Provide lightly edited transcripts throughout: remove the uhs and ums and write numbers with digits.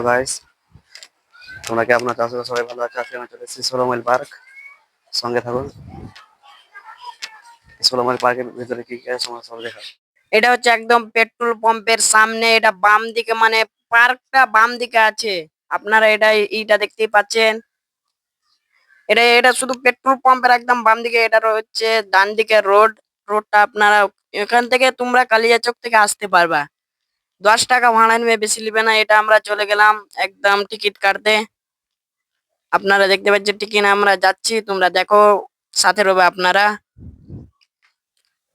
Guys, তোমরা কি আপনার চাষবাস সবাই ভালো আছে? আজকে আমি চলে এসেছি সোলোমাইল পার্ক। সঙ্গে থাকুন। সোলোমাইল পার্কের ভিতরে কি কি আছে তোমরা সব দেখাবো। এটা হচ্ছে একদম পেট্রোল পাম্পের সামনে। এটা বাম দিকে, মানে পার্কটা বাম দিকে আছে। আপনারা এইটা দেখতেই পাচ্ছেন। এটা শুধু পেট্রোল পাম্পের একদম বাম দিকে। এটা হচ্ছে ডান দিকে রোডটা আপনারা এখান থেকে তোমরা কালিয়াচক থেকে আসতে পারবা। 10 টাকা ভাড়া নেবে, বেশি নিবে না। এটা আমরা চলে গেলাম একদম টিকিট কাটতে। আপনারা দেখতে পাচ্ছেন টিকিট আমরা যাচ্ছি, তোমরা দেখো, সাথে রবে আপনারা।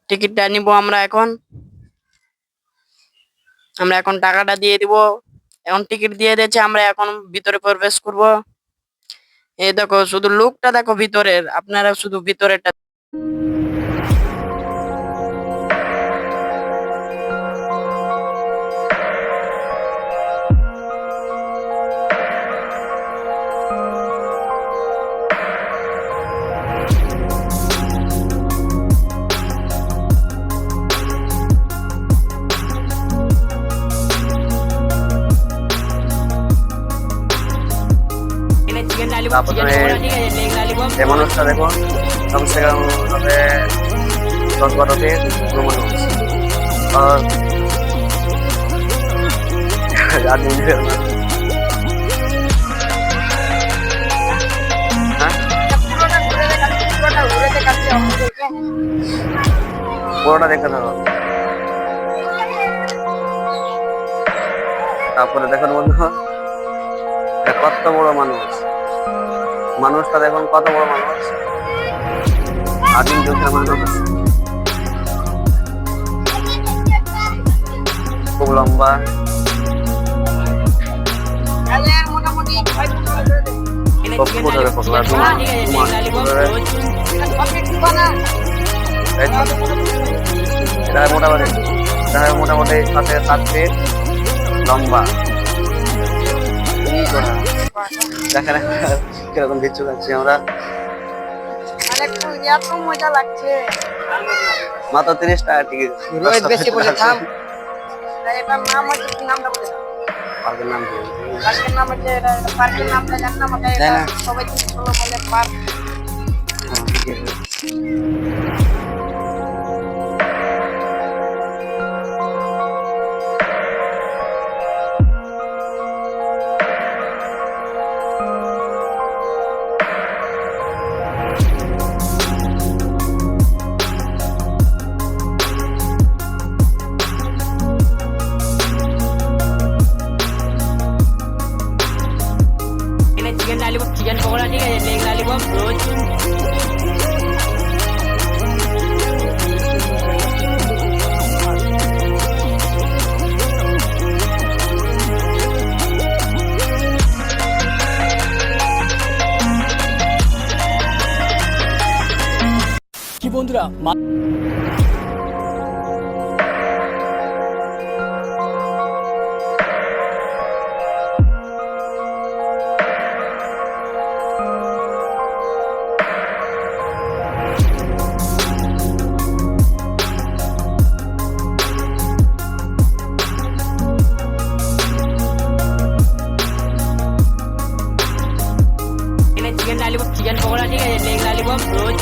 টিকিটটা নিব আমরা এখন টাকাটা দিয়ে দিব। এখন টিকিট দিয়ে দিয়েছে, আমরা এখন ভিতরে প্রবেশ করব। এই দেখো, শুধু লুকটা দেখো ভিতরের, আপনারা শুধু ভিতরেরটা। তারপরে এই মানুষটা দেখুন, কমসে কম হবে 10-12 থেকে 15 মানুষ। আর আদমি হ্যাঁ, পুরোটা দেখতে থাকো। তারপরে দেখুন বন্ধু, কত বড় মানুষটা দেখুন, কত বড় মানুষ, আদিম যুগের মানুষ, খুব লম্বা। মোটামুটি 7 ফিট লম্বা। দেখা কিরকম বিচ্ছু খাচ্ছি আমরা। মজা লাগছে। মাত্র 30 টাকা টিকিট। বেশি বলে থাম। এটার নাম হচ্ছে, কি নামটা বলে? পার্কের নাম কি? পার্কের নাম হচ্ছে, পার্কের নামটা জানি না আমাকে। সবাই চলো বলে পার্ক। চিকেন পকোড়া, ঠিক আছে, লেগ ললিপপ, রোজ। কি বন্ধুরা, চিকেন পকোড়া, ঠিক আছে, লেগ ললিপপ, রোজ।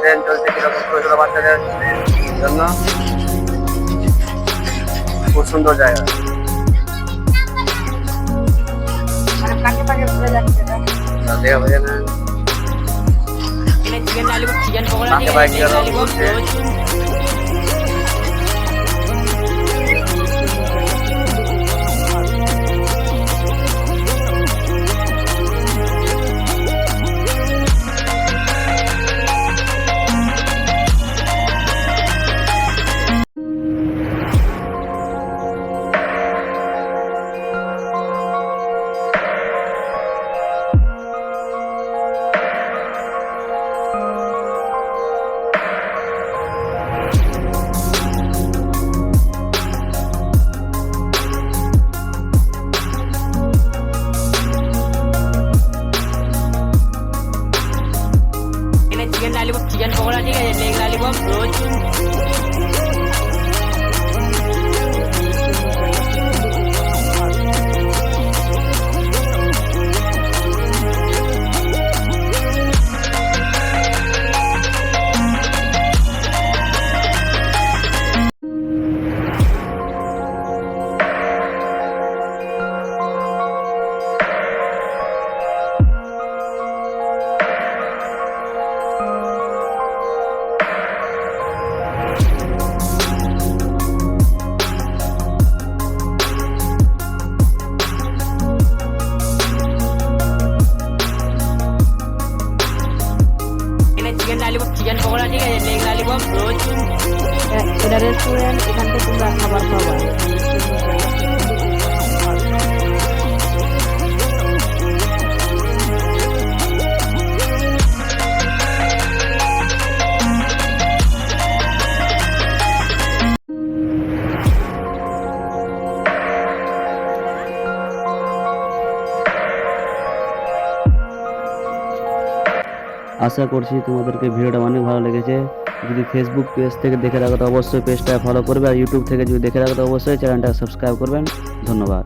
ট্রেন চলছে কিরকম ছোট ছোট বাচ্চাদের জন্য। খুব সুন্দর জায়গা। মানে পাকে পাকে ঘুরে যাচ্ছে এটা। দেখা বোঝে না এখানে চিকেন লালিপপ চিকেন পকোড়া পাকে ঠিক পাকে আছে কিরকম লালিপপ ঘুরছে। রোজ এখানে চিকেন লালিপপ চিকেন পকোড়া ঠিক আছে লেগ লালিপপ রোজ এখানে চিকেন লালিপপ চিকেন পকোড়া ঠিক আছে লেগ লালিপপ রোজ এটা রেস্টুরেন্ট, এখান থেকে তোমরা খাবার পাবা। আশা করছি তোমাদেরকে ভিডিওটা অনেক ভালো লেগেছে। যদি ফেসবুক পেজ থেকে দেখে থাকো তো অবশ্যই পেজটা ফলো করবে, আর ইউটিউব থেকে যদি দেখে থাকো তো অবশ্যই চ্যানেলটা সাবস্ক্রাইব করবেন। ধন্যবাদ।